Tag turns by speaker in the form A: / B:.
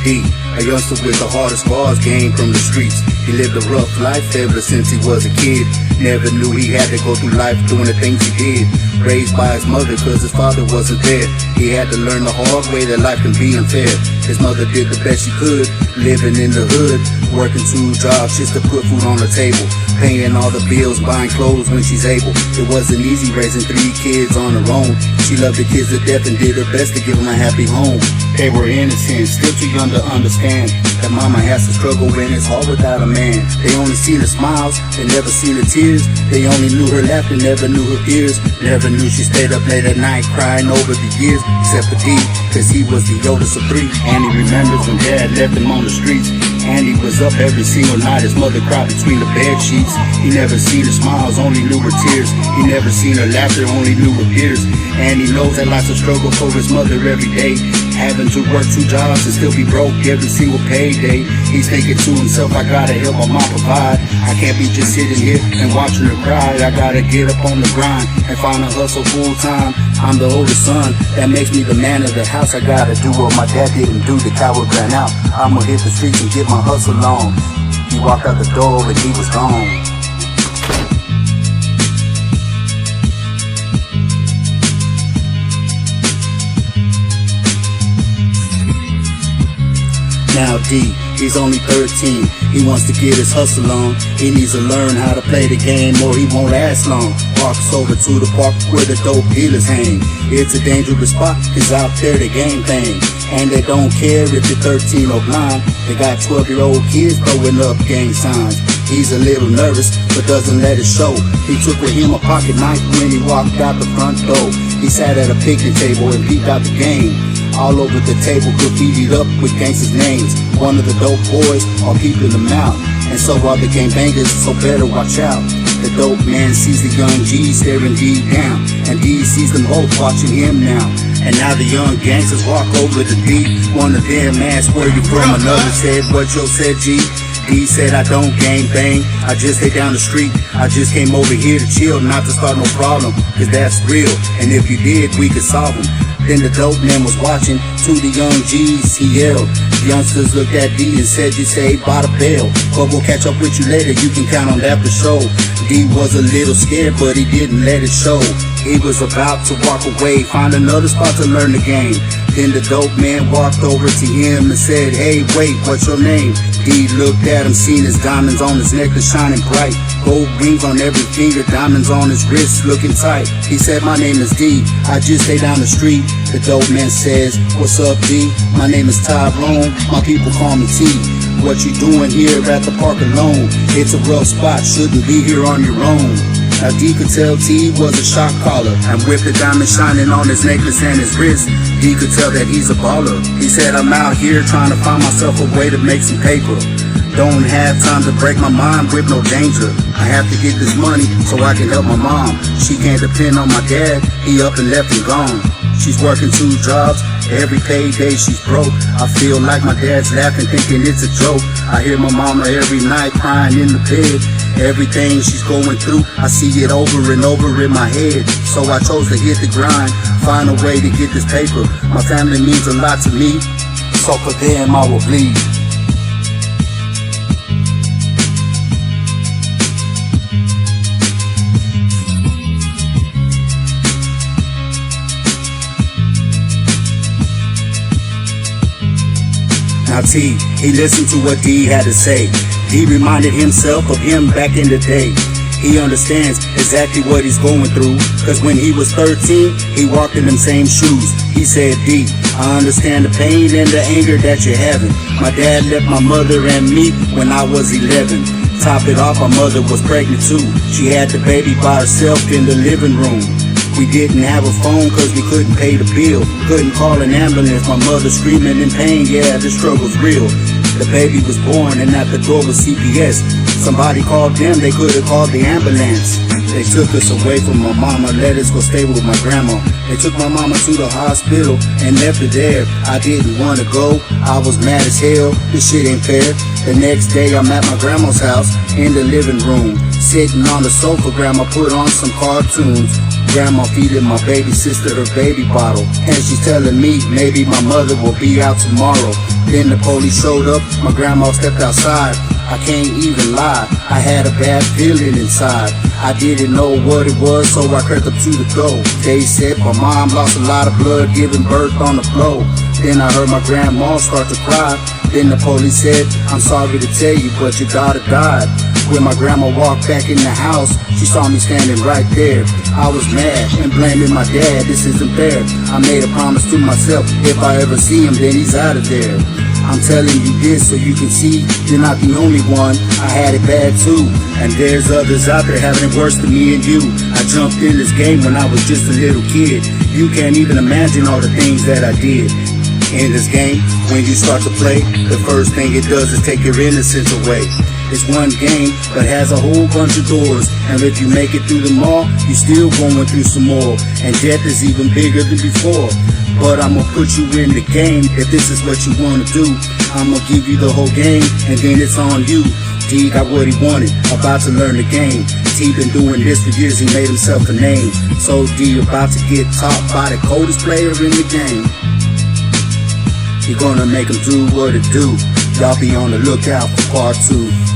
A: D, a youngster with the hardest scars gained from the streets. He lived a rough life ever since he was a kid. Never knew he had to go through life doing the things he did. Raised by his mother cause his father wasn't there. He had to learn the hard way that life can be unfair. His mother did the best she could, living in the hood, working 2 jobs just to put food on the table, paying all the bills, buying clothes when she's able. It wasn't easy raising 3 kids on her own. She loved the kids to death and did her best to give them a happy home. They were innocent, still too young to understand that mama has to struggle when it's hard without a man. They only seen her smiles, they never seen her tears. They only knew her laughter, never knew her fears. Never knew she stayed up late at night crying over the years. Except for D, cause he was the oldest of 3. And he remembers when dad left him on the streets. And he was up every single night, his mother cried between the bed sheets. He never seen her smiles, only knew her tears. He never seen her laughter, only knew her fears. And he knows that life's a struggle for his mother every day, having to work 2 jobs and still be broke every single payday. He's thinking to himself, I gotta help my mom provide. I can't be just sitting here and watching her cry. I gotta get up on the grind and find a hustle full time. I'm the oldest son, that makes me the man of the house. I gotta do what my dad didn't do, the coward ran out. I'ma hit the streets and get my hustle on. He walked out the door and he was gone. Now D, he's only 13, he wants to get his hustle on. He needs to learn how to play the game or he won't last long. Walks over to the park where the dope dealers hang. It's a dangerous spot, cause out there they gang bang. And they don't care if you're 13 or blind. They got 12-year-old kids throwing up gang signs. He's a little nervous, but doesn't let it show. He took with him a pocket knife when he walked out the front door. He sat at a picnic table and peeped out the game. All over the table, graffitied up with gangsters' names. One of the dope boys are peeping them out, and so are the gangbangers, so better watch out. The dope man sees the young G staring D down, and D sees them both watching him now. And now the young gangsters walk over to D. One of them asked, where you from? Another said, what you said, G? D said, I don't gang bang, I just hit down the street. I just came over here to chill, not to start no problem, cause that's real, and if you did, we could solve them. Then the dope man was watching, to the young G's he yelled. The youngsters looked at D and said, you saved by the bell, but we'll catch up with you later, you can count on that for sure. D was a little scared, but he didn't let it show. He was about to walk away, find another spot to learn the game. Then the dope man walked over to him and said, hey, wait, what's your name? D looked at him, seen his diamonds on his necklace shining bright. Gold rings on every finger, diamonds on his wrist looking tight. He said, my name is D, I just stay down the street. The dope man says, what's up, D? My name is Tyrone, my people call me T. What you doing here at the park alone? It's a rough spot, shouldn't be here on your own. Now D could tell T was a shot caller, and with the diamond shining on his necklace and his wrist, D could tell that he's a baller. He said, I'm out here trying to find myself a way to make some paper. Don't have time to break my mind with no danger. I have to get this money so I can help my mom. She can't depend on my dad, he up and left and gone. She's working 2 jobs, every payday she's broke. I feel like my dad's laughing, thinking it's a joke. I hear my mama every night crying in the bed. Everything she's going through, I see it over and over in my head. So I chose to hit the grind, find a way to get this paper. My family means a lot to me, so for them I will bleed. Now T, he listened to what D had to say. D reminded himself of him back in the day. He understands exactly what he's going through, cause when he was 13, he walked in them same shoes. He said, D, I understand the pain and the anger that you're having. My dad left my mother and me when I was 11. Top it off, my mother was pregnant too. She had the baby by herself in the living room. We didn't have a phone cause we couldn't pay the bill. Couldn't call an ambulance, my mother screaming in pain, yeah, the struggle's real. The baby was born and at the door was CPS. Somebody called them, they could've called the ambulance. They took us away from my mama, let us go stay with my grandma. They took my mama to the hospital and left her there. I didn't wanna go, I was mad as hell, this shit ain't fair. The next day I'm at my grandma's house in the living room. Sitting on the sofa, grandma put on some cartoons. Grandma feeding my baby sister her baby bottle, and she's telling me maybe my mother will be out tomorrow. Then the police showed up, my grandma stepped outside. I can't even lie, I had a bad feeling inside. I didn't know what it was, so I crept up to the door. They said my mom lost a lot of blood giving birth on the floor. Then I heard my grandma start to cry. Then the police said, I'm sorry to tell you, but your daughter died. When my grandma walked back in the house, she saw me standing right there. I was mad and blaming my dad, this isn't fair. I made a promise to myself, if I ever see him, then he's out of there. I'm telling you this so you can see you're not the only one. I had it bad too, and there's others out there having it worse than me and you. I jumped in this game when I was just a little kid. You can't even imagine all the things that I did. In this game, when you start to play, the first thing it does is take your innocence away. It's one game, but has a whole bunch of doors. And if you make it through them all, you're still going through some more. And death is even bigger than before. But I'ma put you in the game if this is what you wanna do. I'ma give you the whole game, and then it's on you. D got what he wanted, about to learn the game. T been doing this for years, he made himself a name. So D about to get topped by the coldest player in the game. He gonna make him do what it do. Y'all be on the lookout for part 2.